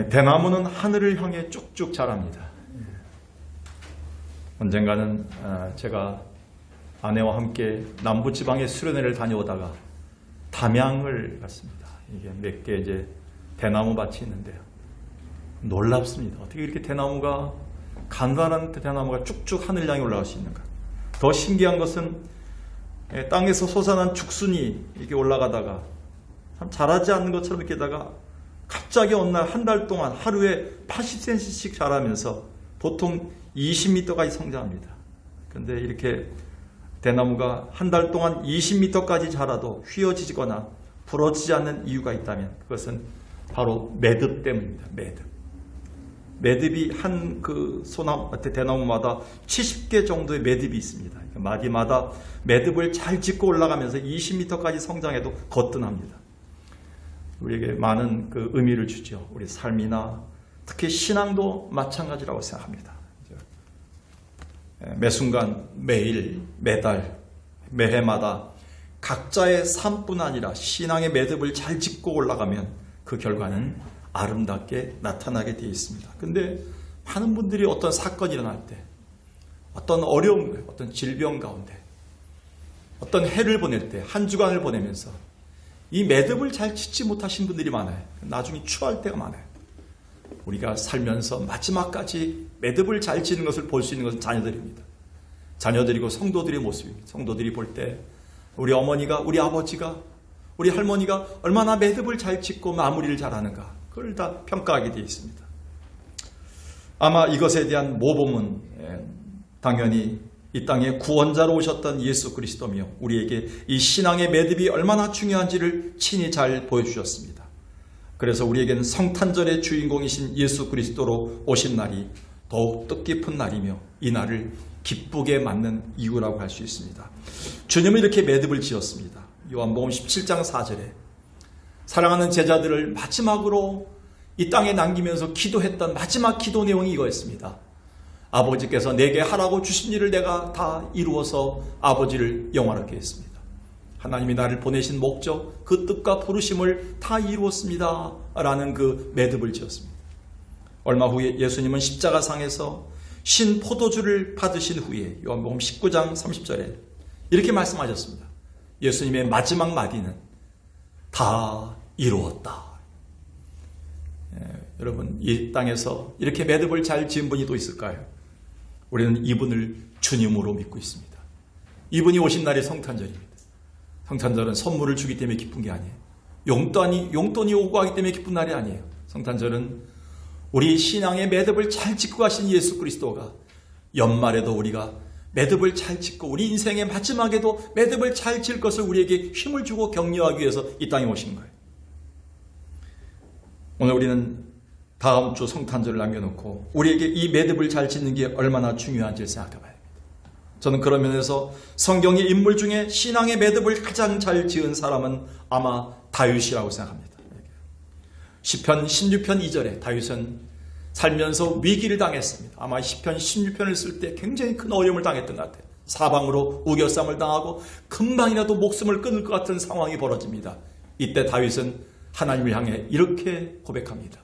대나무는 하늘을 향해 쭉쭉 자랍니다. 언젠가는 제가 아내와 함께 남부지방의 수련회를 다녀오다가 담양을 갔습니다. 이게 몇 개 이제 대나무 밭이 있는데요. 놀랍습니다. 어떻게 이렇게 대나무가, 간단한 대나무가 쭉쭉 하늘 향해 올라갈 수 있는가. 더 신기한 것은 땅에서 솟아난 죽순이 이렇게 올라가다가 참 자라지 않는 것처럼 이렇게다가 갑자기 어느 날 한 달 동안 하루에 80cm씩 자라면서 보통 20m까지 성장합니다. 그런데 이렇게 대나무가 한 달 동안 20m까지 자라도 휘어지거나 부러지지 않는 이유가 있다면 그것은 바로 매듭 때문입니다. 매듭이 한 그 대나무마다 70개 정도의 매듭이 있습니다. 마디마다 매듭을 잘 짓고 올라가면서 20m까지 성장해도 거뜬합니다. 우리에게 많은 그 의미를 주죠. 우리 삶이나 특히 신앙도 마찬가지라고 생각합니다. 매 순간, 매일, 매달, 매해마다 각자의 삶뿐 아니라 신앙의 매듭을 잘 짚고 올라가면 그 결과는 아름답게 나타나게 되어 있습니다. 그런데 많은 분들이 어떤 사건이 일어날 때, 어떤 어려움, 어떤 질병 가운데, 어떤 해를 보낼 때, 한 주간을 보내면서 이 매듭을 잘 짓지 못하신 분들이 많아요. 나중에 추할 때가 많아요. 우리가 살면서 마지막까지 매듭을 잘 짓는 것을 볼 수 있는 것은 자녀들입니다. 자녀들이고 성도들의 모습입니다. 성도들이 볼 때 우리 어머니가, 우리 아버지가, 우리 할머니가 얼마나 매듭을 잘 짓고 마무리를 잘하는가, 그걸 다 평가하게 되어 있습니다. 아마 이것에 대한 모범은 당연히 이 땅에 구원자로 오셨던 예수 그리스도며 우리에게 이 신앙의 매듭이 얼마나 중요한지를 친히 잘 보여주셨습니다. 그래서 우리에게는 성탄절의 주인공이신 예수 그리스도로 오신 날이 더욱 뜻깊은 날이며 이 날을 기쁘게 맞는 이유라고 할 수 있습니다. 주님은 이렇게 매듭을 지었습니다. 요한복음 17장 4절에 사랑하는 제자들을 마지막으로 이 땅에 남기면서 기도했던 마지막 기도 내용이 이거였습니다. 아버지께서 내게 하라고 주신 일을 내가 다 이루어서 아버지를 영화롭게 했습니다. 하나님이 나를 보내신 목적, 그 뜻과 부르심을 다 이루었습니다 라는 그 매듭을 지었습니다. 얼마 후에 예수님은 십자가상에서 신 포도주를 받으신 후에 요한복음 19장 30절에 이렇게 말씀하셨습니다. 예수님의 마지막 마디는 다 이루었다. 여러분, 이 땅에서 이렇게 매듭을 잘 지은 분이 또 있을까요? 우리는 이분을 주님으로 믿고 있습니다. 이분이 오신 날이 성탄절입니다. 성탄절은 선물을 주기 때문에 기쁜 게 아니에요. 용돈이 오고 하기 때문에 기쁜 날이 아니에요. 성탄절은 우리 신앙의 매듭을 잘 짓고 가신 예수 그리스도가 연말에도 우리가 매듭을 잘 짓고 우리 인생의 마지막에도 매듭을 잘 질 것을 우리에게 힘을 주고 격려하기 위해서 이 땅에 오신 거예요. 오늘 우리는 다음 주 성탄절을 남겨놓고 우리에게 이 매듭을 잘 짓는 게 얼마나 중요한지 생각해 봐야 합니다. 저는 그런 면에서 성경의 인물 중에 신앙의 매듭을 가장 잘 지은 사람은 아마 다윗이라고 생각합니다. 시편 16편 2절에 다윗은 살면서 위기를 당했습니다. 아마 시편 16편을 쓸 때 굉장히 큰 어려움을 당했던 것 같아요. 사방으로 우겨쌈을 당하고 금방이라도 목숨을 끊을 것 같은 상황이 벌어집니다. 이때 다윗은 하나님을 향해 이렇게 고백합니다.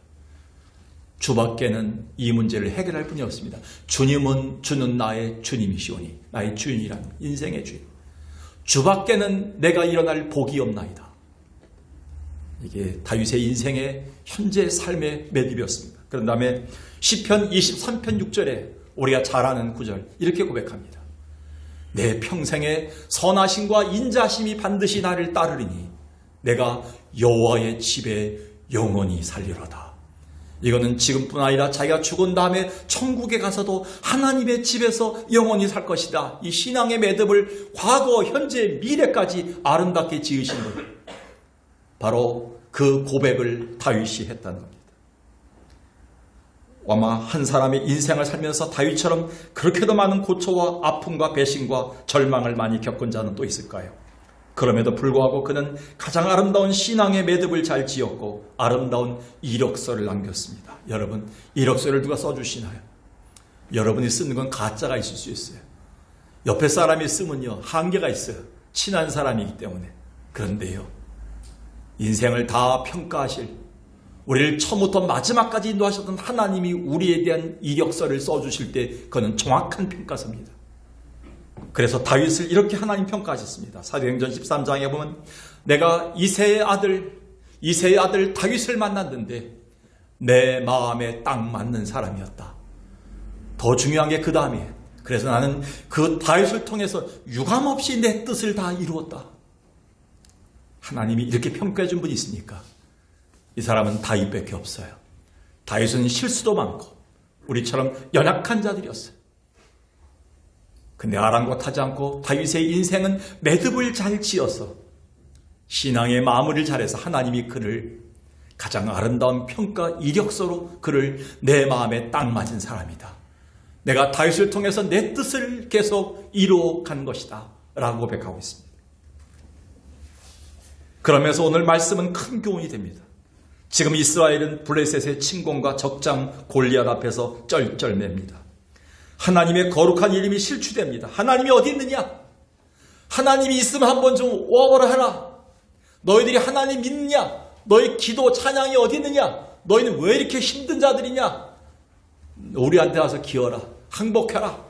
주밖에는 이 문제를 해결할 분이 없습니다. 주는 나의 주님이시오니, 나의 주인이란 인생의 주인. 주밖에는 내가 일어날 복이 없나이다. 이게 다윗의 인생의 현재 삶의 매듭이었습니다. 그런 다음에 시편 23편 6절에 우리가 잘 아는 구절 이렇게 고백합니다. 내 평생에 선하심과 인자심이 반드시 나를 따르리니 내가 여호와의 집에 영원히 살리로다. 이거는 지금뿐 아니라 자기가 죽은 다음에 천국에 가서도 하나님의 집에서 영원히 살 것이다. 이 신앙의 매듭을 과거, 현재, 미래까지 아름답게 지으신 분, 바로 그 고백을 다윗이 했다는 겁니다. 아마 한 사람의 인생을 살면서 다윗처럼 그렇게도 많은 고초와 아픔과 배신과 절망을 많이 겪은 자는 또 있을까요? 그럼에도 불구하고 그는 가장 아름다운 신앙의 매듭을 잘 지었고 아름다운 이력서를 남겼습니다. 여러분, 이력서를 누가 써주시나요? 여러분이 쓰는 건 가짜가 있을 수 있어요. 옆에 사람이 쓰면요, 한계가 있어요. 친한 사람이기 때문에. 그런데요, 인생을 다 평가하실 우리를 처음부터 마지막까지 인도하셨던 하나님이 우리에 대한 이력서를 써주실 때 그는 정확한 평가서입니다. 그래서 다윗을 이렇게 하나님 평가하셨습니다. 사도행전 13장에 보면 내가 이새의 아들 다윗을 만났는데 내 마음에 딱 맞는 사람이었다. 더 중요한 게 그 다음에 그래서 나는 그 다윗을 통해서 유감없이 내 뜻을 다 이루었다. 하나님이 이렇게 평가해 준 분이 있습니까? 이 사람은 다윗밖에 없어요. 다윗은 실수도 많고 우리처럼 연약한 자들이었어요. 근데 아랑곳하지 않고 다윗의 인생은 매듭을 잘 지어서 신앙의 마무리를 잘해서 하나님이 그를 가장 아름다운 평가 이력서로 그를 내 마음에 딱 맞은 사람이다. 내가 다윗을 통해서 내 뜻을 계속 이루어간 것이다 라고 고백하고 있습니다. 그러면서 오늘 말씀은 큰 교훈이 됩니다. 지금 이스라엘은 블레셋의 침공과 적장 골리앗 앞에서 쩔쩔맵니다. 하나님의 거룩한 이름이 실추됩니다. 하나님이 어디 있느냐? 하나님이 있으면 한번 좀 와보라 해라. 너희들이 하나님 믿느냐? 너희 기도 찬양이 어디 있느냐? 너희는 왜 이렇게 힘든 자들이냐? 우리한테 와서 기어라. 항복해라.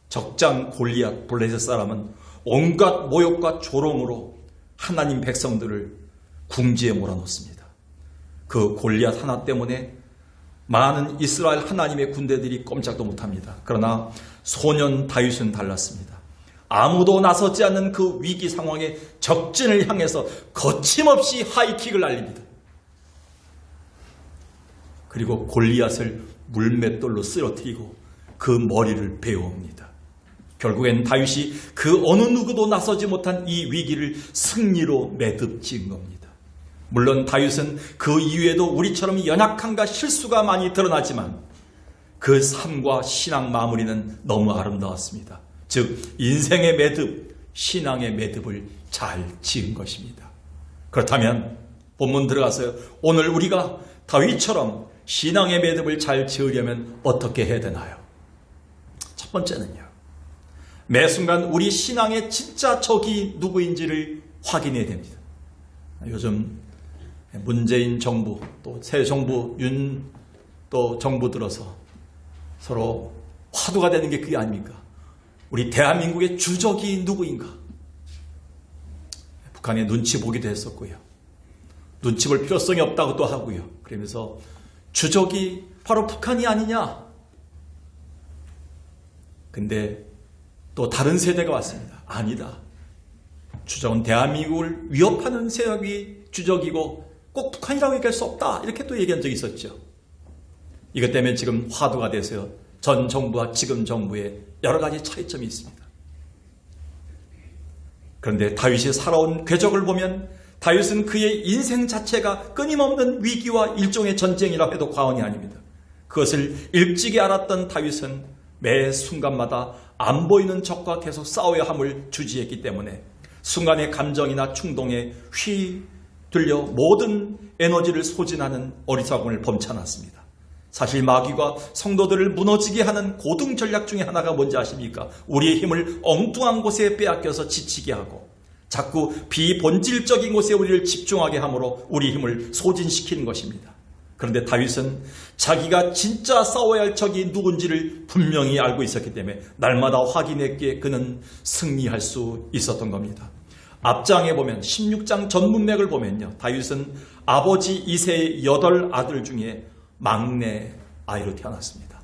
적장 골리앗 블레셋 사람은 온갖 모욕과 조롱으로 하나님 백성들을 궁지에 몰아넣습니다. 그 골리앗 하나 때문에 많은 이스라엘 하나님의 군대들이 꼼짝도 못합니다. 그러나 소년 다윗은 달랐습니다. 아무도 나서지 않는 그 위기 상황에 적진을 향해서 거침없이 하이킥을 날립니다. 그리고 골리앗을 물맷돌로 쓰러뜨리고 그 머리를 베어옵니다. 결국엔 다윗이 그 어느 누구도 나서지 못한 이 위기를 승리로 매듭 지은 겁니다. 물론 다윗은 그 이후에도 우리처럼 연약함과 실수가 많이 드러나지만 그 삶과 신앙 마무리는 너무 아름다웠습니다. 즉 인생의 매듭, 신앙의 매듭을 잘 지은 것입니다. 그렇다면 본문 들어가서요. 오늘 우리가 다윗처럼 신앙의 매듭을 잘 지으려면 어떻게 해야 되나요? 첫 번째는요. 매 순간 우리 신앙의 진짜 적이 누구인지를 확인해야 됩니다. 요즘 문재인 정부 또 새 정부 또 정부 들어서 서로 화두가 되는 게 그게 아닙니까? 우리 대한민국의 주적이 누구인가? 북한의 눈치 보기도 했었고요. 눈치 볼 필요성이 없다고 또 하고요. 그러면서 주적이 바로 북한이 아니냐? 근데 또 다른 세대가 왔습니다. 아니다. 주적은 대한민국을 위협하는 세력이 주적이고 꼭 북한이라고 얘기할 수 없다. 이렇게 또 얘기한 적이 있었죠. 이것 때문에 지금 화두가 돼서요. 전 정부와 지금 정부에 여러 가지 차이점이 있습니다. 그런데 다윗이 살아온 궤적을 보면 다윗은 그의 인생 자체가 끊임없는 위기와 일종의 전쟁이라 해도 과언이 아닙니다. 그것을 일찍이 알았던 다윗은 매 순간마다 안 보이는 적과 계속 싸워야 함을 주지했기 때문에 순간의 감정이나 충동에 휘둘려 모든 에너지를 소진하는 어리석음을 범치 않았습니다. 사실 마귀가 성도들을 무너지게 하는 고등 전략 중에 하나가 뭔지 아십니까? 우리의 힘을 엉뚱한 곳에 빼앗겨서 지치게 하고 자꾸 비본질적인 곳에 우리를 집중하게 함으로 우리 힘을 소진시키는 것입니다. 그런데 다윗은 자기가 진짜 싸워야 할 적이 누군지를 분명히 알고 있었기 때문에 날마다 확인했기에 그는 승리할 수 있었던 겁니다. 앞장에 보면 16장 전 문맥을 보면요. 다윗은 아버지 이새의 8 아들 중에 막내 아이로 태어났습니다.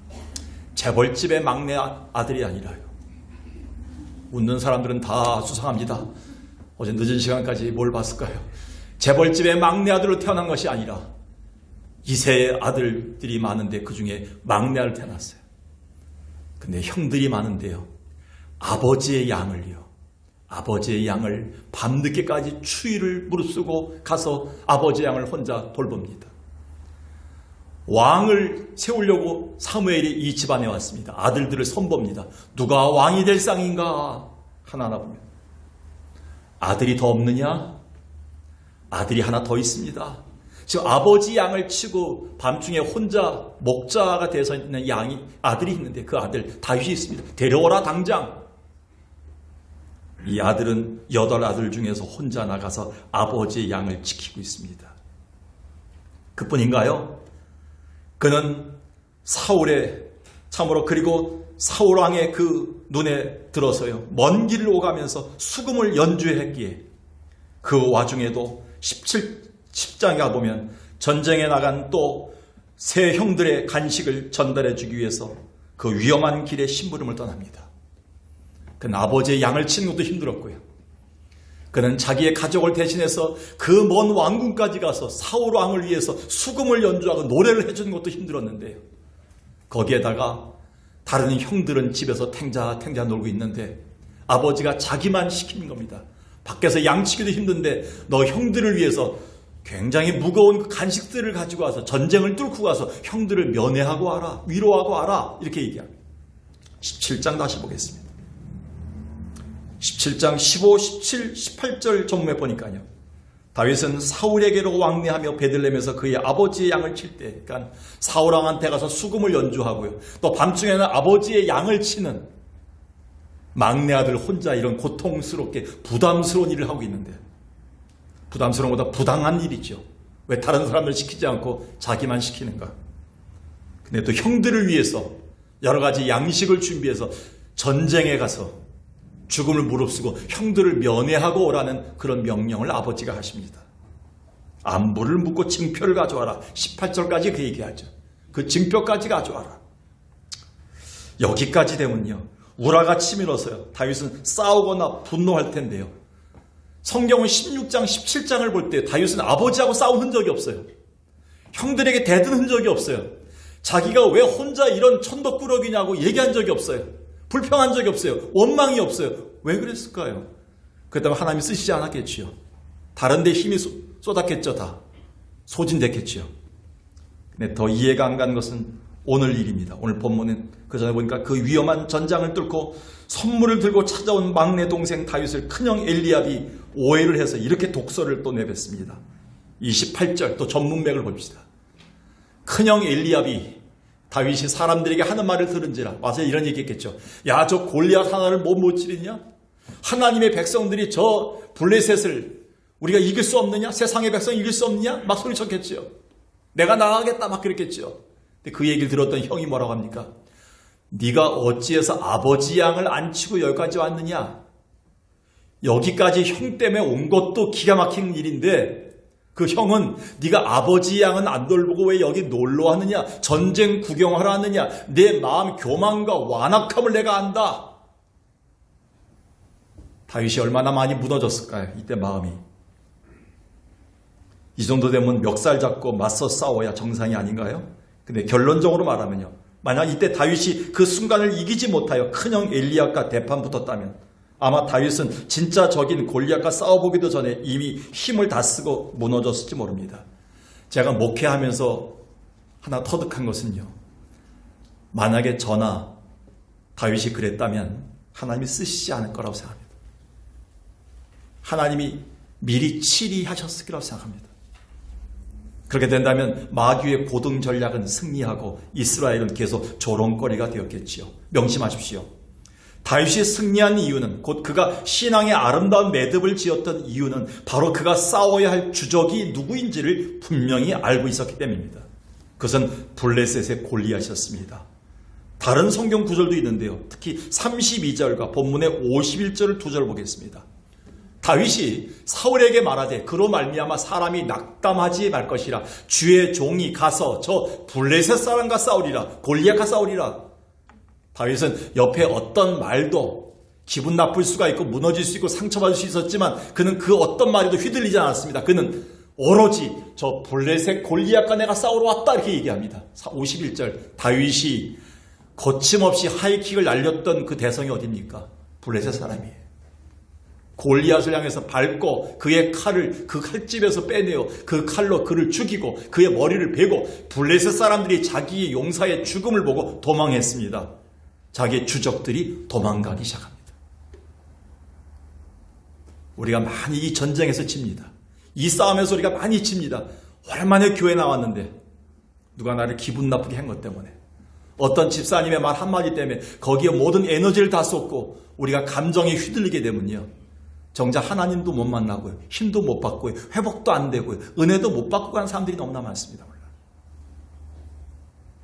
재벌집의 막내 아들이 아니라요. 웃는 사람들은 다 수상합니다. 어제 늦은 시간까지 뭘 봤을까요? 재벌집의 막내 아들로 태어난 것이 아니라 이새의 아들들이 많은데 그 중에 막내 아들 태어났어요. 근데 형들이 많은데요. 아버지의 양을 밤늦게까지 추위를 무릅쓰고 가서 아버지의 양을 혼자 돌봅니다. 왕을 세우려고 사무엘이 이 집안에 왔습니다. 아들들을 선봅니다. 누가 왕이 될 상인가? 하나하나 보면 아들이 더 없느냐? 아들이 하나 더 있습니다. 지금 아버지 양을 치고 밤중에 혼자 목자가 돼서 있는 아들이 있는데 그 아들 다윗이 있습니다. 데려오라 당장. 이 아들은 8 아들 중에서 혼자 나가서 아버지의 양을 지키고 있습니다. 그뿐인가요? 그는 사울의 참으로 그리고 사울 왕의 그 눈에 들어서요. 먼 길을 오가면서 수금을 연주했기에 그 와중에도 10장에 가보면 전쟁에 나간 또 세 형들의 간식을 전달해 주기 위해서 그 위험한 길에 심부름을 떠납니다. 그는 아버지의 양을 치는 것도 힘들었고요. 그는 자기의 가족을 대신해서 그 먼 왕궁까지 가서 사울 왕을 위해서 수금을 연주하고 노래를 해주는 것도 힘들었는데요. 거기에다가 다른 형들은 집에서 탱자 놀고 있는데 아버지가 자기만 시키는 겁니다. 밖에서 양치기도 힘든데 너 형들을 위해서 굉장히 무거운 그 간식들을 가지고 와서 전쟁을 뚫고 가서 형들을 면회하고 와라, 위로하고 와라, 이렇게 얘기합니다. 17장 다시 보겠습니다. 17장 15, 17, 18절 전문에 보니까요. 다윗은 사울에게로 왕래하며 베들레헴에서 그의 아버지의 양을 칠 때, 그러니까 사울 왕한테 가서 수금을 연주하고요. 또 밤중에는 아버지의 양을 치는 막내 아들 혼자 이런 고통스럽게 부담스러운 일을 하고 있는데, 부담스러운 것보다 부당한 일이죠. 왜 다른 사람을 시키지 않고 자기만 시키는가? 근데 또 형들을 위해서 여러 가지 양식을 준비해서 전쟁에 가서 죽음을 무릅쓰고 형들을 면회하고 오라는 그런 명령을 아버지가 하십니다. 안부를 묻고 징표를 가져와라. 18절까지 그 얘기하죠. 그 징표까지 가져와라. 여기까지 되면요, 우라가 치밀어서요, 다윗은 싸우거나 분노할 텐데요. 성경은 16장, 17장을 볼 때 다윗은 아버지하고 싸운 흔적이 없어요. 형들에게 대든 흔적이 없어요. 자기가 왜 혼자 이런 천덕꾸러기냐고 얘기한 적이 없어요. 불평한 적이 없어요. 원망이 없어요. 왜 그랬을까요? 그렇다면 하나님이 쓰시지 않았겠지요. 다른 데 힘이 쏟았겠죠. 다 소진됐겠지요. 근데 더 이해가 안 가는 것은 오늘 일입니다. 오늘 본문은 그 전에 보니까 그 위험한 전장을 뚫고 선물을 들고 찾아온 막내 동생 다윗을 큰형 엘리압이 오해를 해서 이렇게 독서를 또 내뱉습니다. 28절 또 전문맥을 봅시다. 큰형 엘리압이 다윗이 사람들에게 하는 말을 들은지라 와서 이런 얘기했겠죠. 야, 저 골리앗 하나를 못 치리냐? 하나님의 백성들이 저 블레셋을 우리가 이길 수 없느냐? 세상의 백성 이길 수 없느냐? 막 소리쳤겠죠. 내가 나가겠다 막 그랬겠죠. 근데 그 얘기를 들었던 형이 뭐라고 합니까? 네가 어찌해서 아버지 양을 안 치고 여기까지 왔느냐? 여기까지 형 때문에 온 것도 기가 막힌 일인데 그 형은 네가 아버지 양은 안 돌보고 왜 여기 놀러 왔느냐? 전쟁 구경하러 왔느냐? 내 마음 교만과 완악함을 내가 안다. 다윗이 얼마나 많이 무너졌을까요? 이때 마음이. 이 정도 되면 멱살 잡고 맞서 싸워야 정상이 아닌가요? 근데 결론적으로 말하면요, 만약 이때 다윗이 그 순간을 이기지 못하여 큰형 엘리압과 대판 붙었다면 아마 다윗은 진짜 적인 골리앗과 싸워보기도 전에 이미 힘을 다 쓰고 무너졌을지 모릅니다. 제가 목회하면서 하나 터득한 것은요, 만약에 저나 다윗이 그랬다면 하나님이 쓰시지 않을 거라고 생각합니다. 하나님이 미리 치리하셨을 거라고 생각합니다. 그렇게 된다면 마귀의 고등 전략은 승리하고 이스라엘은 계속 조롱거리가 되었겠지요. 명심하십시오. 다윗이 승리한 이유는, 곧 그가 신앙의 아름다운 매듭을 지었던 이유는 바로 그가 싸워야 할 주적이 누구인지를 분명히 알고 있었기 때문입니다. 그것은 블레셋의 골리앗이었습니다. 다른 성경 구절도 있는데요, 특히 32절과 본문의 51절을 두 절 보겠습니다. 다윗이 사울에게 말하되 그로 말미암아 사람이 낙담하지 말 것이라. 주의 종이 가서 저 블레셋 사람과 싸우리라. 골리앗과 싸우리라. 다윗은 옆에 어떤 말도 기분 나쁠 수가 있고 무너질 수 있고 상처받을 수 있었지만 그는 그 어떤 말에도 휘둘리지 않았습니다. 그는 오로지 저 블레셋 골리앗과 내가 싸우러 왔다 이렇게 얘기합니다. 51절 다윗이 거침없이 하이킥을 날렸던 그 대성이 어디입니까? 블레셋 사람이에요. 골리앗을 향해서 밟고 그의 칼을 그 칼집에서 빼내어 그 칼로 그를 죽이고 그의 머리를 베고 블레셋 사람들이 자기의 용사의 죽음을 보고 도망했습니다. 자기의 주적들이 도망가기 시작합니다. 우리가 많이 이 전쟁에서 집니다. 이 싸움에서 우리가 많이 집니다. 오랜만에 교회 나왔는데 누가 나를 기분 나쁘게 한 것 때문에, 어떤 집사님의 말 한마디 때문에 거기에 모든 에너지를 다 쏟고 우리가 감정에 휘둘리게 되면요, 정작 하나님도 못 만나고요. 힘도 못 받고요. 회복도 안 되고요. 은혜도 못 받고 가는 사람들이 너무나 많습니다.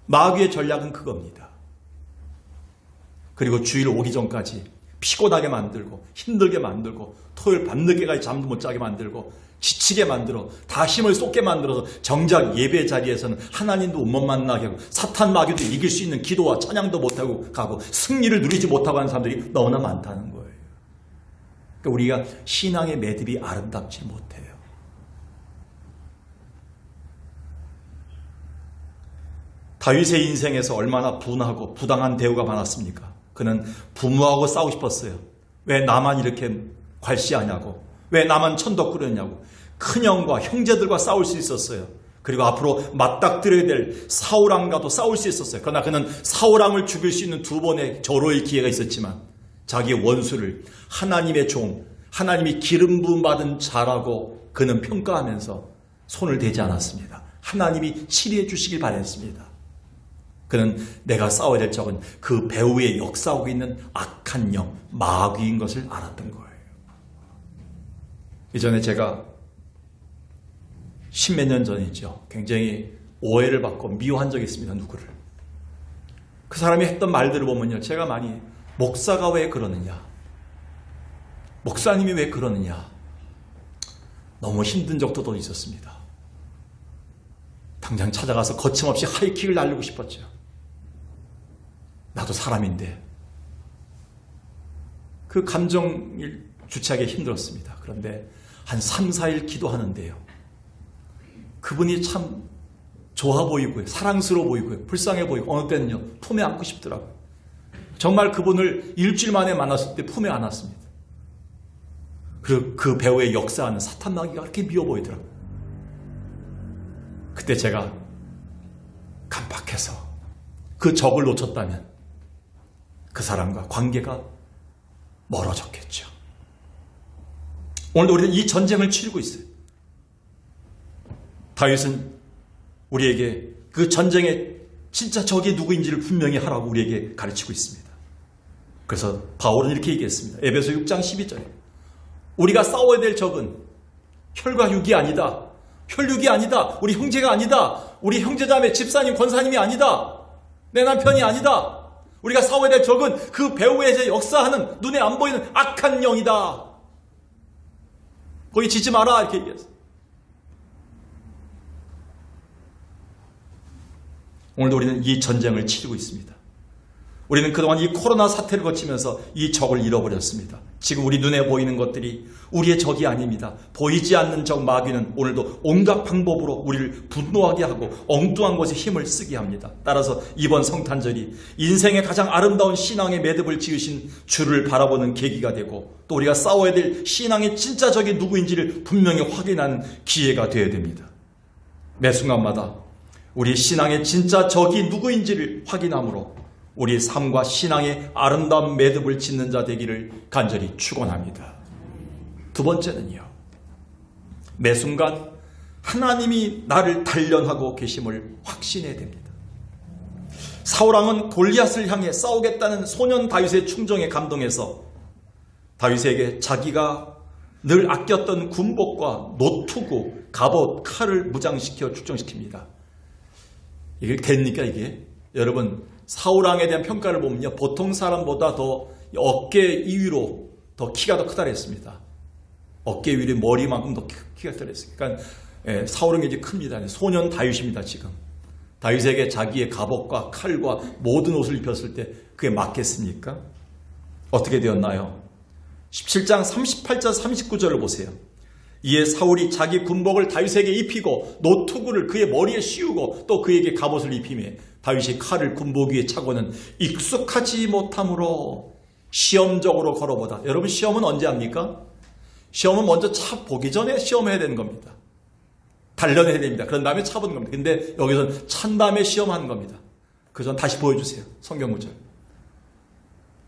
마귀의 전략은 그겁니다. 그리고 주일 오기 전까지 피곤하게 만들고 힘들게 만들고 토요일 밤늦게까지 잠도 못 자게 만들고 지치게 만들어 다 힘을 쏟게 만들어서 정작 예배 자리에서는 하나님도 못 만나게 하고 사탄 마귀도 이길 수 있는 기도와 찬양도 못하고 가고 승리를 누리지 못하고 하는 사람들이 너무나 많다는 거예요. 그러니까 우리가 신앙의 매듭이 아름답지 못해요. 다윗의 인생에서 얼마나 분하고 부당한 대우가 많았습니까? 그는 부모하고 싸우고 싶었어요. 왜 나만 이렇게 괄시하냐고, 왜 나만 천덕꾸렸냐고, 큰형과 형제들과 싸울 수 있었어요. 그리고 앞으로 맞닥뜨려야 될 사울왕과도 싸울 수 있었어요. 그러나 그는 사울왕을 죽일 수 있는 두 번의 절호의 기회가 있었지만 자기의 원수를 하나님의 종, 하나님이 기름 부음 받은 자라고 그는 평가하면서 손을 대지 않았습니다. 하나님이 치리해 주시길 바랬습니다. 그는 내가 싸워야 될 적은 그 배후에 역사하고 있는 악한 영, 마귀인 것을 알았던 거예요. 이전에 제가 십몇 년 전이죠. 굉장히 오해를 받고 미워한 적이 있습니다. 누구를. 그 사람이 했던 말들을 보면요. 제가 많이 목사가 왜 그러느냐. 목사님이 왜 그러느냐. 너무 힘든 적도 더 있었습니다. 당장 찾아가서 거침없이 하이킥을 날리고 싶었죠. 나도 사람인데. 그 감정을 주체하기 힘들었습니다. 그런데 한 3, 4일 기도하는데요. 그분이 참 좋아 보이고요. 사랑스러워 보이고요. 불쌍해 보이고 어느 때는요. 품에 안고 싶더라고요. 정말 그분을 일주일 만에 만났을 때 품에 안았습니다. 그리고 그 배후에 역사하는 사탄 마귀가 그렇게 미워 보이더라고요. 그때 제가 깜빡해서 그 적을 놓쳤다면 그 사람과 관계가 멀어졌겠죠. 오늘도 우리는 이 전쟁을 치르고 있어요. 다윗은 우리에게 그 전쟁의 진짜 적이 누구인지를 분명히 하라고 우리에게 가르치고 있습니다. 그래서 바울은 이렇게 얘기했습니다. 에베소 6장 12절에 우리가 싸워야 될 적은 혈과 육이 아니다. 혈육이 아니다. 우리 형제가 아니다. 우리 형제자매 집사님 권사님이 아니다. 내 남편이 아니다. 우리가 싸워야 될 적은 그 배후에 역사하는 눈에 안 보이는 악한 영이다. 거기 지지 마라 이렇게 얘기했어요. 오늘도 우리는 이 전쟁을 치르고 있습니다. 우리는 그동안 이 코로나 사태를 거치면서 이 적을 잃어버렸습니다. 지금 우리 눈에 보이는 것들이 우리의 적이 아닙니다. 보이지 않는 적 마귀는 오늘도 온갖 방법으로 우리를 분노하게 하고 엉뚱한 것에 힘을 쓰게 합니다. 따라서 이번 성탄절이 인생의 가장 아름다운 신앙의 매듭을 지으신 주를 바라보는 계기가 되고 또 우리가 싸워야 될 신앙의 진짜 적이 누구인지를 분명히 확인하는 기회가 되어야 됩니다. 매 순간마다 우리 신앙의 진짜 적이 누구인지를 확인함으로 우리 삶과 신앙의 아름다운 매듭을 짓는 자 되기를 간절히 축원합니다. 두 번째는요. 매 순간 하나님이 나를 단련하고 계심을 확신해야 됩니다. 사울왕은 골리앗을 향해 싸우겠다는 소년 다윗의 충정에 감동해서 다윗에게 자기가 늘 아꼈던 군복과 노투구, 갑옷, 칼을 무장시켜 축정시킵니다. 이게 됩니까 이게? 여러분 사울왕에 대한 평가를 보면요. 보통 사람보다 더 어깨 이위로 더 키가 더 크다 그랬습니다. 어깨 위로 머리만큼 더 키가 크다 그랬어요. 그러니까 사울은 이제 큽니다. 소년 다윗입니다. 지금. 다윗에게 자기의 갑옷과 칼과 모든 옷을 입혔을 때 그게 맞겠습니까? 어떻게 되었나요? 17장 38절 39절을 보세요. 이에 사울이 자기 군복을 다윗에게 입히고 노투구를 그의 머리에 씌우고 또 그에게 갑옷을 입히매 다윗이 칼을 군복 위에 차고는 익숙하지 못함으로 시험적으로 걸어보다. 여러분 시험은 언제 합니까? 시험은 먼저 차 보기 전에 시험해야 되는 겁니다. 단련해야 됩니다. 그런 다음에 차보는 겁니다. 근데 여기서는 찬 다음에 시험하는 겁니다. 그 전 다시 보여주세요. 성경 구절.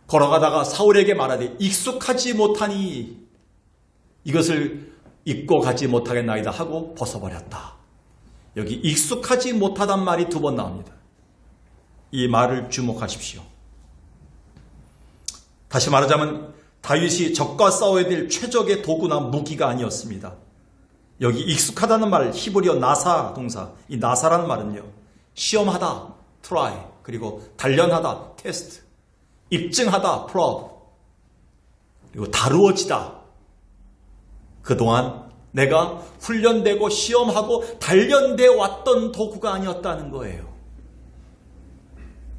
걸어가다가 사울에게 말하되 익숙하지 못하니 이것을 입고 가지 못하겠나이다 하고 벗어버렸다. 여기 익숙하지 못하단 말이 두 번 나옵니다. 이 말을 주목하십시오. 다시 말하자면 다윗이 적과 싸워야 될 최적의 도구나 무기가 아니었습니다. 여기 익숙하다는 말, 히브리어 나사 동사, 이 나사라는 말은요, 시험하다, try, 그리고 단련하다, test, 입증하다, prove, 그리고 다루어지다. 그동안 내가 훈련되고 시험하고 단련되어 왔던 도구가 아니었다는 거예요.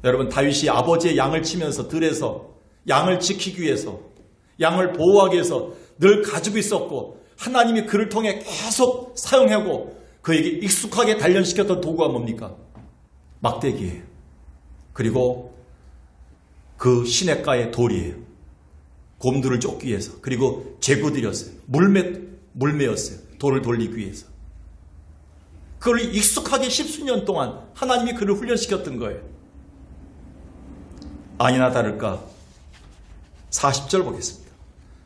여러분, 다윗이 아버지의 양을 치면서 들에서 양을 지키기 위해서, 양을 보호하기 위해서 늘 가지고 있었고, 하나님이 그를 통해 계속 사용하고 그에게 익숙하게 단련시켰던 도구가 뭡니까? 막대기예요. 그리고 그 시냇가의 돌이에요. 곰들을 쫓기 위해서. 그리고 제구들이었어요. 물매였어요. 돌을 돌리기 위해서. 그걸 익숙하게 10수년 동안 하나님이 그를 훈련시켰던 거예요. 아니나 다를까 40절 보겠습니다.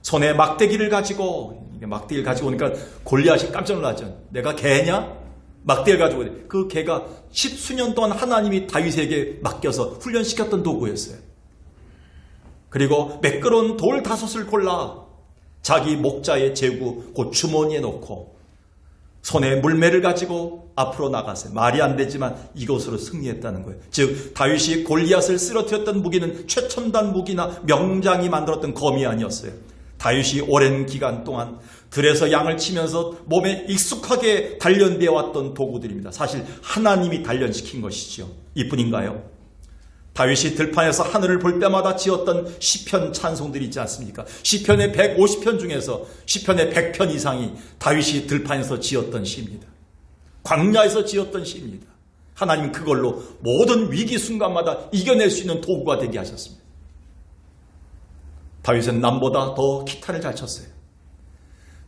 손에 막대기를 가지고, 막대기를 가지고 오니까 골리앗이 깜짝 놀라죠. 내가 개냐? 막대기를 가지고 오니. 그 개가 10수년 동안 하나님이 다윗에게 맡겨서 훈련시켰던 도구였어요. 그리고 매끄러운 돌 5을 골라 자기 목자의 제구 그 주머니에 넣고 손에 물매를 가지고 앞으로 나가세요. 말이 안 되지만 이것으로 승리했다는 거예요. 즉 다윗이 골리앗을 쓰러뜨렸던 무기는 최첨단 무기나 명장이 만들었던 검이 아니었어요. 다윗이 오랜 기간 동안 들에서 양을 치면서 몸에 익숙하게 단련되어 왔던 도구들입니다. 사실 하나님이 단련시킨 것이죠. 이뿐인가요? 다윗이 들판에서 하늘을 볼 때마다 지었던 시편 찬송들이 있지 않습니까? 시편의 150편 중에서 시편의 100편 이상이 다윗이 들판에서 지었던 시입니다. 광야에서 지었던 시입니다. 하나님 그걸로 모든 위기 순간마다 이겨낼 수 있는 도구가 되게 하셨습니다. 다윗은 남보다 더 기타를 잘 쳤어요.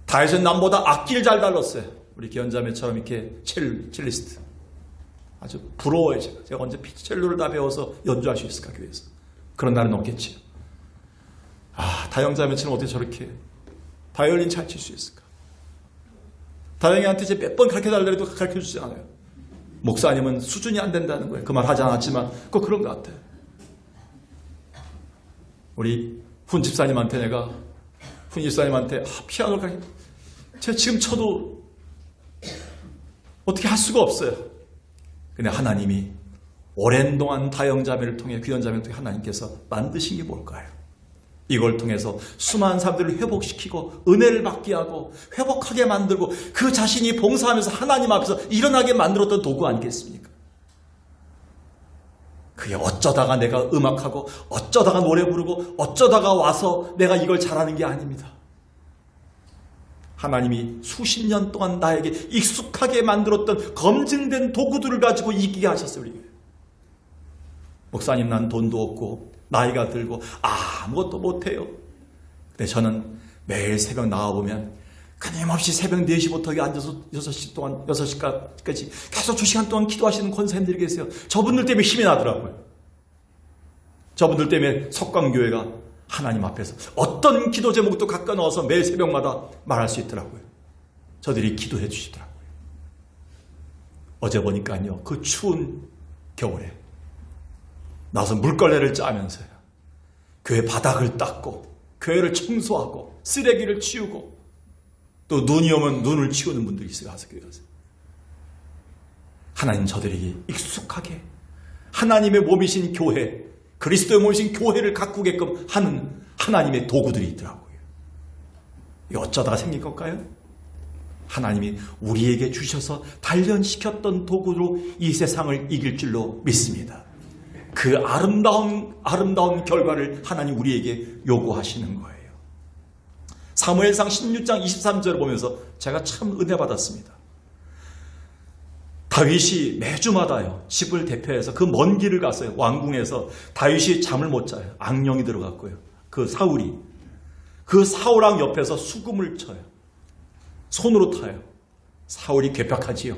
다윗은 남보다 악기를 잘 다뤘어요. 우리 기현자매처럼 이렇게 첼리스트. 아주 부러워요. 제가 언제 첼로를 다 배워서 연주할 수 있을까 교회에서. 그런 날은 없겠지요. 다영자매처럼 어떻게 저렇게 바이올린 잘 칠 수 있을까. 다영이한테 이제 몇 번 가르쳐달래도 가르쳐주지 않아요. 목사님은 수준이 안 된다는 거예요. 그 말 하지 않았지만 꼭 그런 것 같아요. 우리 훈 집사님한테 피아노를 가르쳐, 제가 지금 쳐도 어떻게 할 수가 없어요. 근데 하나님이 오랜 동안 다영자매를 통해 귀현자매를 통해 하나님께서 만드신 게 뭘까요? 이걸 통해서 수많은 사람들을 회복시키고 은혜를 받게 하고 회복하게 만들고 그 자신이 봉사하면서 하나님 앞에서 일어나게 만들었던 도구 아니겠습니까? 그게 어쩌다가 내가 음악하고 어쩌다가 노래 부르고 어쩌다가 와서 내가 이걸 잘하는 게 아닙니다. 하나님이 수십 년 동안 나에게 익숙하게 만들었던 검증된 도구들을 가지고 이기게 하셨어요. 우리. 목사님, 난 돈도 없고 나이가 들고 아무것도 못해요. 근데 저는 매일 새벽 나와보면 끊임없이 새벽 4시부터 여기 앉아서 6시까지 계속 2시간 동안 기도하시는 권사님들이 계세요. 저분들 때문에 힘이 나더라고요. 저분들 때문에 석광교회가 하나님 앞에서 어떤 기도 제목도 갖다 넣어서 매일 새벽마다 말할 수 있더라고요. 저들이 기도해 주시더라고요. 어제 보니까요, 그 추운 겨울에 나와서 물걸레를 짜면서요, 교회 바닥을 닦고 교회를 청소하고 쓰레기를 치우고 또 눈이 오면 눈을 치우는 분들이 있어요. 가서 교회 가서. 하나님 저들에게 익숙하게 하나님의 몸이신 교회, 그리스도의 몸이신 교회를 가꾸게끔 하는 하나님의 도구들이 있더라고요. 이게 어쩌다가 생긴 걸까요? 하나님이 우리에게 주셔서 단련시켰던 도구로 이 세상을 이길 줄로 믿습니다. 그 아름다운 결과를 하나님 우리에게 요구하시는 거예요. 사무엘상 16장 23절을 보면서 제가 참 은혜 받았습니다. 다윗이 매주마다요, 집을 대표해서 그 먼 길을 갔어요. 왕궁에서 다윗이 잠을 못 자요. 악령이 들어갔고요. 그 사울왕 옆에서 수금을 쳐요. 손으로 타요. 사울이 괴팍하지요.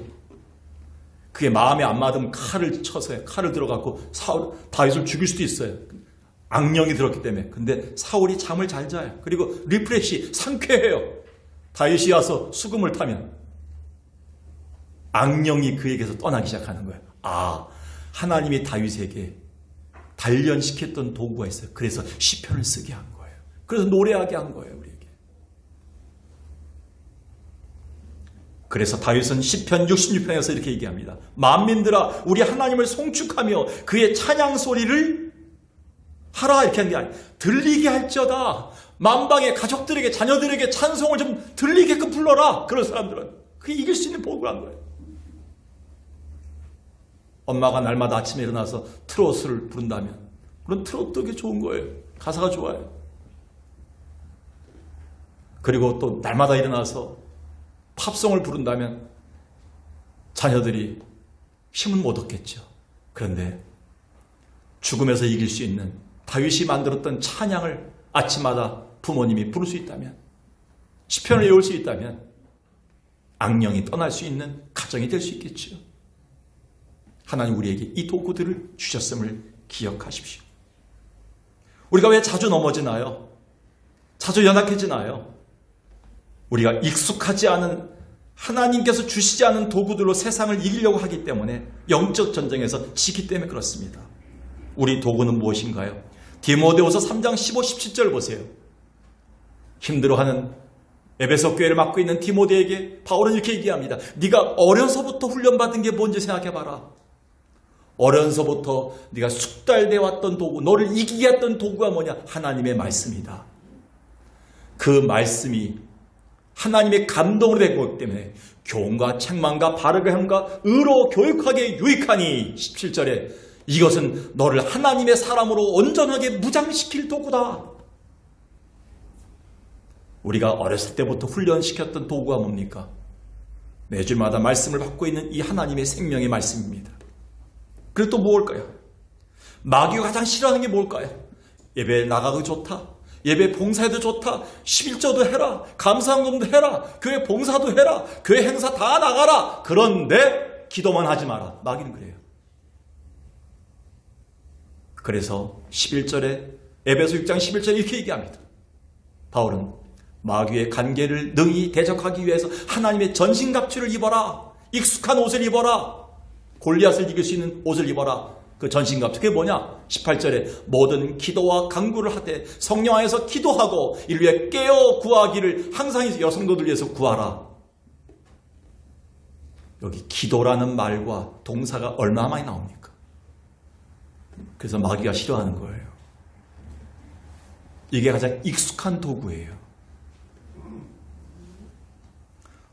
그게 마음에 안 맞으면 칼을 쳐서요. 칼을 들어갖고 다윗을 죽일 수도 있어요. 악령이 들었기 때문에. 근데 사울이 잠을 잘 자요. 그리고 리프레시, 상쾌해요. 다윗이 와서 수금을 타면 악령이 그에게서 떠나기 시작하는 거예요. 하나님이 다윗에게 단련시켰던 도구가 있어요. 그래서 시편을 쓰게 한 거예요. 그래서 노래하게 한 거예요, 우리에게. 그래서 다윗은 시편 66편에서 이렇게 얘기합니다. 만민들아, 우리 하나님을 송축하며 그의 찬양 소리를 하라, 이렇게 하는 게 아니에요. 들리게 할지어다. 만방의 가족들에게, 자녀들에게 찬송을 좀 들리게끔 불러라. 그런 사람들은 그게 이길 수 있는 복을 한 거예요. 엄마가 날마다 아침에 일어나서 트로트를 부른다면, 그런 트로트도 되게 좋은 거예요. 가사가 좋아요. 그리고 또 날마다 일어나서 팝송을 부른다면 자녀들이 힘은 못 얻겠죠. 그런데 죽음에서 이길 수 있는 다윗이 만들었던 찬양을 아침마다 부모님이 부를 수 있다면, 시편을 외울 수 있다면 악령이 떠날 수 있는 가정이 될 수 있겠죠. 하나님 우리에게 이 도구들을 주셨음을 기억하십시오. 우리가 왜 자주 넘어지나요? 자주 연약해지나요? 우리가 익숙하지 않은, 하나님께서 주시지 않은 도구들로 세상을 이기려고 하기 때문에, 영적 전쟁에서 지기 때문에 그렇습니다. 우리 도구는 무엇인가요? 디모데후서 3장 15, 17절 보세요. 힘들어하는 에베소 교회를 맡고 있는 디모데에게 바울은 이렇게 얘기합니다. 네가 어려서부터 훈련받은 게 뭔지 생각해봐라. 어려서부터 네가 숙달되어 왔던 도구, 너를 이기게 했던 도구가 뭐냐? 하나님의 말씀이다. 그 말씀이 하나님의 감동으로 된 거기 때문에 교훈과 책망과 바르게 함과 의로 교육하게 유익하니, 17절에 이것은 너를 하나님의 사람으로 온전하게 무장시킬 도구다. 우리가 어렸을 때부터 훈련시켰던 도구가 뭡니까? 매주마다 말씀을 받고 있는 이 하나님의 생명의 말씀입니다. 그리고 또 뭘까요? 마귀가 가장 싫어하는 게 뭘까요? 예배 나가도 좋다, 예배 봉사해도 좋다, 11조도 해라, 감사헌금도 해라, 교회 봉사도 해라, 교회 행사 다 나가라. 그런데 기도만 하지 마라. 마귀는 그래요. 그래서 11절에, 에베소 6장 11절에 이렇게 얘기합니다. 바울은 마귀의 간계를 능히 대적하기 위해서 하나님의 전신갑주를 입어라. 익숙한 옷을 입어라. 골리앗을 이길 수 있는 옷을 입어라. 그 전신갑주, 그게 뭐냐? 18절에 모든 기도와 간구를 하되 성령 안에서 기도하고 이를 위해 깨어 구하기를 항상 여성도들 위해서 구하라. 여기 기도라는 말과 동사가 얼마나 많이 나옵니까? 그래서 마귀가 싫어하는 거예요. 이게 가장 익숙한 도구예요.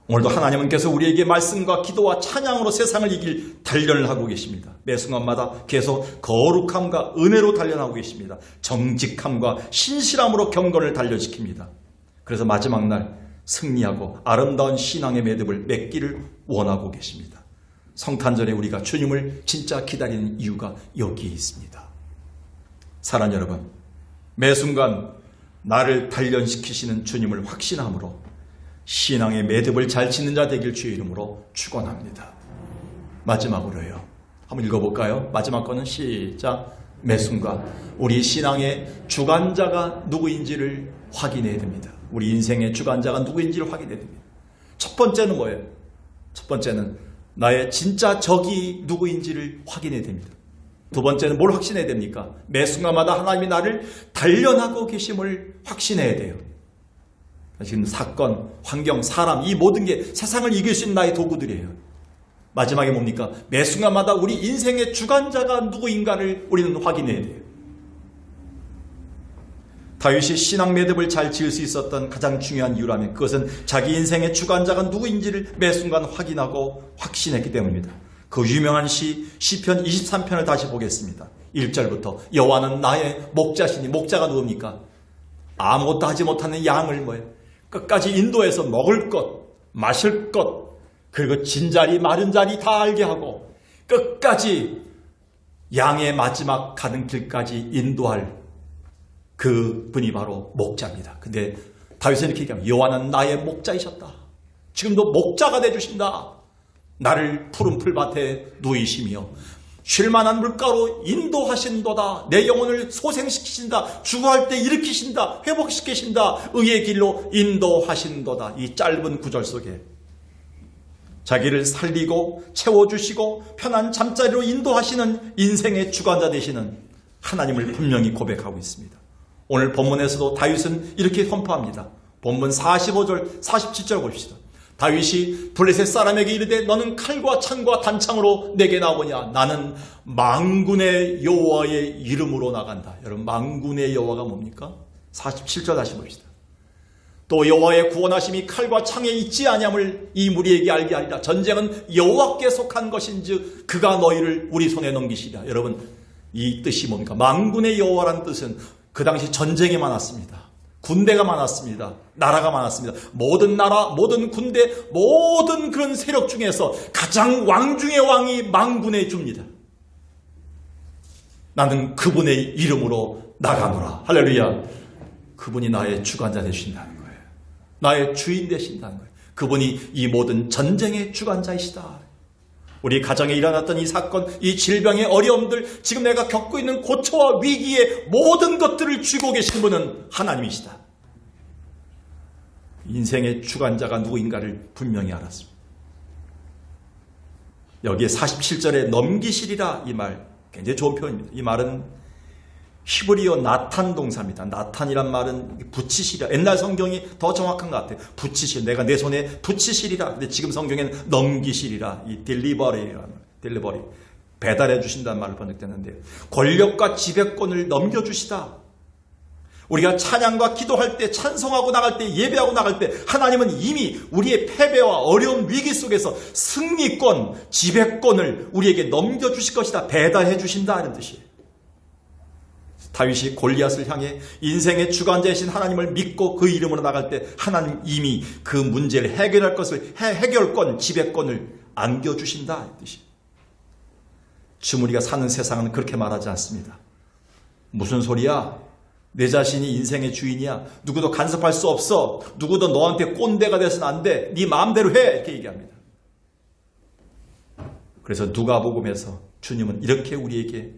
오늘도 하나님께서 우리에게 말씀과 기도와 찬양으로 세상을 이길 단련을 하고 계십니다. 매 순간마다 계속 거룩함과 은혜로 단련하고 계십니다. 정직함과 신실함으로 경건을 단련시킵니다. 그래서 마지막 날 승리하고 아름다운 신앙의 매듭을 맺기를 원하고 계십니다. 성탄절에 우리가 주님을 진짜 기다리는 이유가 여기에 있습니다. 사랑하는 여러분, 매 순간 나를 단련시키시는 주님을 확신함으로 신앙의 매듭을 잘 짓는 자 되길 주의 이름으로 축원합니다. 마지막으로요. 한번 읽어볼까요? 마지막 거는 시작. 매 순간 우리 신앙의 주관자가 누구인지를 확인해야 됩니다. 우리 인생의 주관자가 누구인지를 확인해야 됩니다. 첫 번째는 뭐예요? 첫 번째는 나의 진짜 적이 누구인지를 확인해야 됩니다. 두 번째는 뭘 확신해야 됩니까? 매 순간마다 하나님이 나를 단련하고 계심을 확신해야 돼요. 지금 사건, 환경, 사람, 이 모든 게 세상을 이길 수 있는 나의 도구들이에요. 마지막에 뭡니까? 매 순간마다 우리 인생의 주관자가 누구인가를 우리는 확인해야 돼요. 다윗이 신앙 매듭을 잘 지을 수 있었던 가장 중요한 이유라면 그것은 자기 인생의 주관자가 누구인지를 매 순간 확인하고 확신했기 때문입니다. 그 유명한 시편 23편을 다시 보겠습니다. 1절부터 여호와는 나의 목자시니, 목자가 누굽니까? 아무것도 하지 못하는 양을 끝까지 인도해서 먹을 것, 마실 것, 그리고 진자리, 마른 자리 다 알게 하고 끝까지 양의 마지막 가는 길까지 인도할 그 분이 바로 목자입니다. 근데 다윗은 이렇게 얘기합니다. 여호와는 나의 목자이셨다. 지금도 목자가 되주신다. 나를 푸른 풀밭에 누이시며 쉴만한 물가로 인도하신도다. 내 영혼을 소생시키신다. 죽어할 때 일으키신다. 회복시키신다. 의의 길로 인도하신도다. 이 짧은 구절 속에 자기를 살리고 채워주시고 편한 잠자리로 인도하시는 인생의 주관자 되시는 하나님을 분명히 고백하고 있습니다. 오늘 본문에서도 다윗은 이렇게 선포합니다. 본문 45절, 47절 봅시다. 다윗이 블레셋 사람에게 이르되 너는 칼과 창과 단창으로 내게 나오냐? 나는 만군의 여호와의 이름으로 나간다. 여러분, 만군의 여호와가 뭡니까? 47절 다시 봅시다. 또 여호와의 구원하심이 칼과 창에 있지 아니함을 이 무리에게 알게 하리라. 전쟁은 여호와께 속한 것인즉 그가 너희를 우리 손에 넘기시리라. 여러분, 이 뜻이 뭡니까? 만군의 여호와라는 뜻은 그 당시 전쟁이 많았습니다. 군대가 많았습니다. 나라가 많았습니다. 모든 나라, 모든 군대, 모든 그런 세력 중에서 가장 왕 중의 왕이 만군의 주입니다. 나는 그분의 이름으로 나가노라. 할렐루야. 그분이 나의 주관자 되신다는 거예요. 나의 주인 되신다는 거예요. 그분이 이 모든 전쟁의 주관자이시다. 우리 가정에 일어났던 이 사건, 이 질병의 어려움들, 지금 내가 겪고 있는 고초와 위기의 모든 것들을 쥐고 계신 분은 하나님이시다. 인생의 주관자가 누구인가를 분명히 알았습니다. 여기에 47절에 넘기시리라 이 말, 굉장히 좋은 표현입니다. 이 말은 히브리어 나탄 동사입니다. 나탄이란 말은 붙이시리라. 옛날 성경이 더 정확한 것 같아요. 붙이시리라. 내가 내 손에 붙이시리라. 근데 지금 성경에는 넘기시리라. 이 딜리버리. 배달해 주신다는 말을 번역되는데요. 권력과 지배권을 넘겨주시다. 우리가 찬양과 기도할 때, 찬송하고 나갈 때, 예배하고 나갈 때 하나님은 이미 우리의 패배와 어려운 위기 속에서 승리권, 지배권을 우리에게 넘겨주실 것이다. 배달해 주신다 하는 뜻이에요. 다윗이 골리앗을 향해 인생의 주관자이신 하나님을 믿고 그 이름으로 나갈 때 하나님 이미 그 문제를 해결할 것을 해결권, 지배권을 안겨주신다 이 뜻이에요. 지금 우리가 사는 세상은 그렇게 말하지 않습니다. 무슨 소리야? 내 자신이 인생의 주인이야. 누구도 간섭할 수 없어. 누구도 너한테 꼰대가 돼서는 안 돼. 네 마음대로 해. 이렇게 얘기합니다. 그래서 누가복음에서 주님은 이렇게 우리에게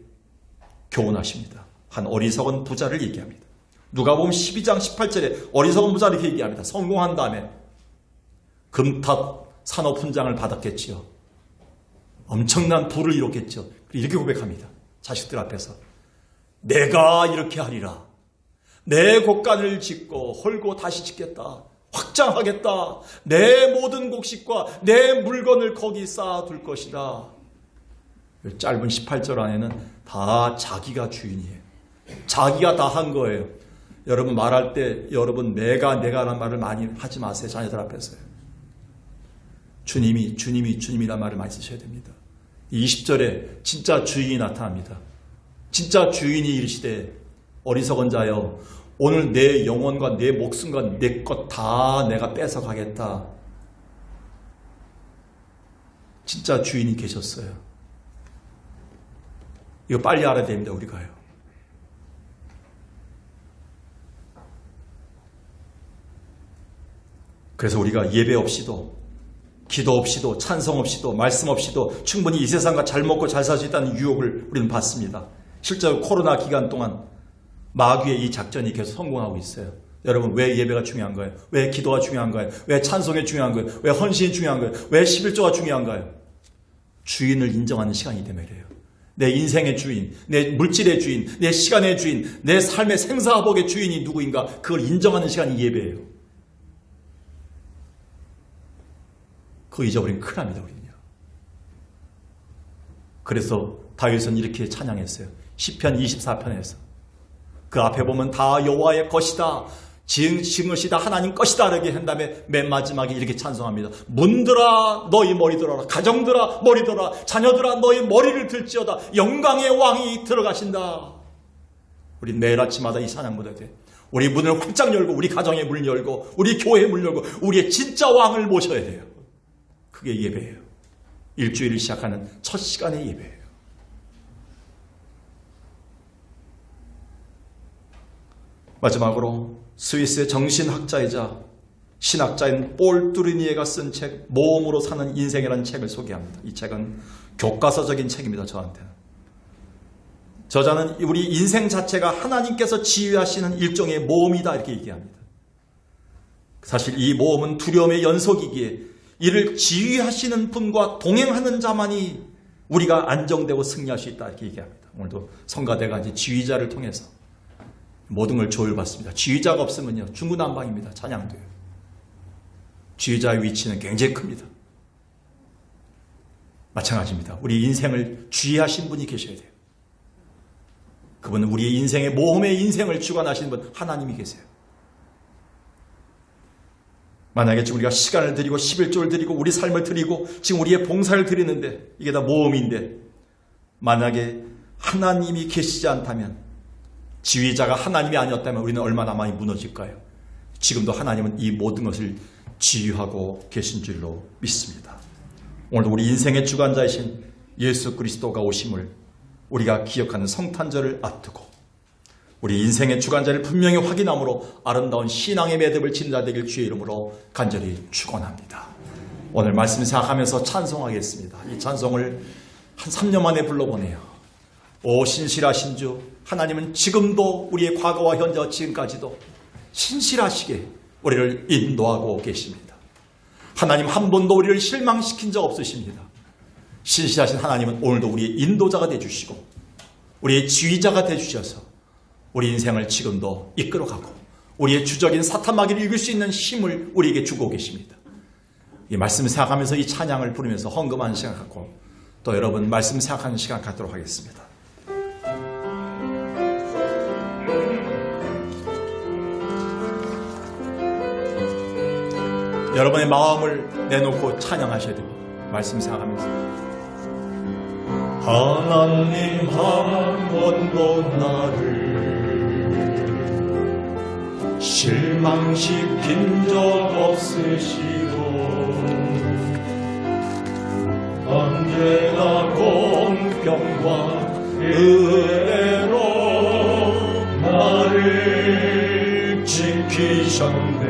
교훈하십니다. 한 어리석은 부자를 얘기합니다. 누가복음 12장 18절에 어리석은 부자를 이렇게 얘기합니다. 성공한 다음에 금탑 산업 훈장을 받았겠지요. 엄청난 부를 이뤘겠죠. 이렇게 고백합니다. 자식들 앞에서 내가 이렇게 하리라. 내 곡간을 짓고 헐고 다시 짓겠다. 확장하겠다. 내 모든 곡식과 내 물건을 거기 쌓아둘 것이다. 짧은 18절 안에는 다 자기가 주인이에요. 자기가 다 한 거예요. 여러분 말할 때 여러분 내가라는 말을 많이 하지 마세요. 자녀들 앞에서요. 주님이란 말을 많이 쓰셔야 됩니다. 20절에 진짜 주인이 나타납니다. 진짜 주인이 이르시되 어리석은 자여 오늘 내 영혼과 내 목숨과 내 것 다 내가 뺏어가겠다. 진짜 주인이 계셨어요. 이거 빨리 알아야 됩니다. 우리가요. 그래서 우리가 예배 없이도 기도 없이도 찬송 없이도 말씀 없이도 충분히 이 세상과 잘 먹고 잘 살 수 있다는 유혹을 우리는 받습니다. 실제로 코로나 기간 동안 마귀의 이 작전이 계속 성공하고 있어요. 여러분 왜 예배가 중요한 거예요? 왜 기도가 중요한 거예요? 왜 찬송이 중요한 거예요? 왜 헌신이 중요한 거예요? 왜 11조가 중요한가요? 주인을 인정하는 시간이 때문이에요. 내 인생의 주인, 내 물질의 주인, 내 시간의 주인, 내 삶의 생사화복의 주인이 누구인가 그걸 인정하는 시간이 예배예요. 그거 잊어버리면 큰일 납니다. 우리는요. 그래서 다윗은 이렇게 찬양했어요. 시편 24편에서 그 앞에 보면 다 여호와의 것이다. 지은 것이 다 하나님 것이다. 이렇게 한 다음에 맨 마지막에 이렇게 찬송합니다. 문들아 너희 머리 들어라. 가정들아 머리 들어라. 자녀들아 너희 머리를 들지어다. 영광의 왕이 들어가신다. 우리 매일 아침마다 이 찬양 부를 때 우리 문을 활짝 열고 우리 가정의 문을 열고 우리 교회의 문을 열고 우리의 진짜 왕을 모셔야 돼요. 그게 예배예요. 일주일을 시작하는 첫 시간의 예배예요. 마지막으로 스위스의 정신학자이자 신학자인 폴 뚜르니에가 쓴 책 모험으로 사는 인생이라는 책을 소개합니다. 이 책은 교과서적인 책입니다. 저한테는. 저자는 우리 인생 자체가 하나님께서 지휘하시는 일종의 모험이다 이렇게 얘기합니다. 사실 이 모험은 두려움의 연속이기에 이를 지휘하시는 분과 동행하는 자만이 우리가 안정되고 승리할 수 있다 이렇게 얘기합니다. 오늘도 성가대가 이제 지휘자를 통해서 모든 걸 조율받습니다. 지휘자가 없으면요, 중구난방입니다. 찬양도요. 지휘자의 위치는 굉장히 큽니다. 마찬가지입니다. 우리 인생을 지휘하신 분이 계셔야 돼요. 그분은 우리의 인생의 모험의 인생을 주관하시는 분, 하나님이 계세요. 만약에 지금 우리가 시간을 드리고 11조를 드리고 우리 삶을 드리고 지금 우리의 봉사를 드리는데 이게 다 모험인데, 만약에 하나님이 계시지 않다면, 지휘자가 하나님이 아니었다면 우리는 얼마나 많이 무너질까요? 지금도 하나님은 이 모든 것을 지휘하고 계신 줄로 믿습니다. 오늘도 우리 인생의 주관자이신 예수 그리스도가 오심을 우리가 기억하는 성탄절을 앞두고 우리 인생의 주관자를 분명히 확인함으로 아름다운 신앙의 매듭을 짓는 자 되길 주의 이름으로 간절히 축원합니다. 오늘 말씀 생각하면서 찬송하겠습니다. 이 찬송을 한 3년 만에 불러보네요. 오 신실하신 주, 하나님은 지금도 우리의 과거와 현재와 지금까지도 신실하시게 우리를 인도하고 계십니다. 하나님 한 번도 우리를 실망시킨 적 없으십니다. 신실하신 하나님은 오늘도 우리의 인도자가 되어주시고 우리의 지휘자가 되어주셔서 우리 인생을 지금도 이끌어가고 우리의 주적인 사탄마귀를 이길 수 있는 힘을 우리에게 주고 계십니다. 이 말씀 생각하면서 이 찬양을 부르면서 헌금하는 시간 갖고 또 여러분 말씀 생각하는 시간 갖도록 하겠습니다. 여러분의 마음을 내놓고 찬양하셔야 됩니다. 말씀 생각하면서 하나님 한 번도 나를 실망시킨 적 없으시고 언제나 공평과 은혜로 나를 지키셨네.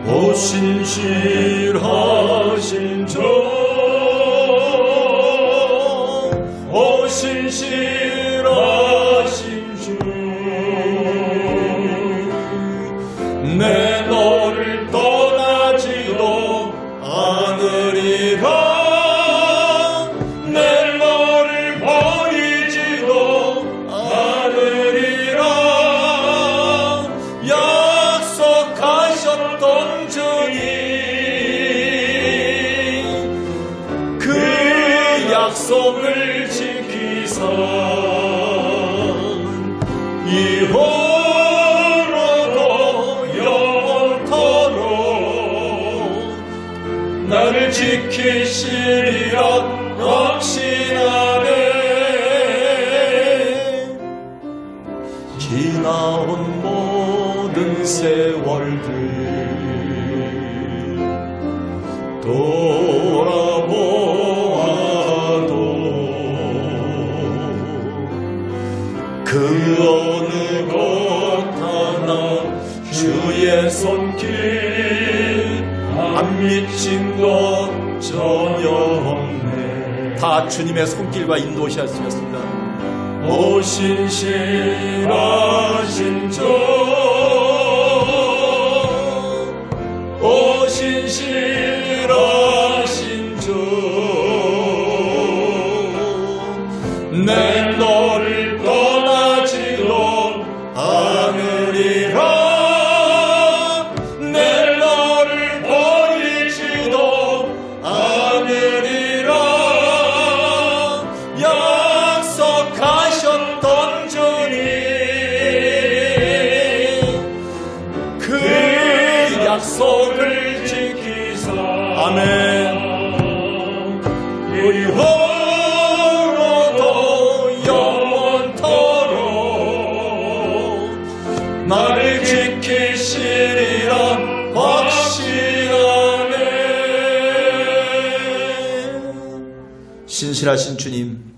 오 신실하신 주, 오 신실하신 주, 내 너를 떠나지도 않으리라, 내 너를 버리지도 않으리라. 약속하셨던 주님, 그 약속을 지키사 이후로도 영원토록 나를 지키시리라 확신하네. 지나온 모든 세월들 돌아보아도 그 어느 것 하나 주의 손길 안 미친 것 전혀 없네. 다 주님의 손길과 인도하셨습니다. 오 신실하신 주, 오 신실하신 주, 내 너를 떠나지도 않으리라, 내 너를 버리지도 않으리라. 약속하셨던 주님, 그 약속을 지키사 아멘. 이후로도 영원토록 나를 지키시리라 확신하네. 신실하신 주님,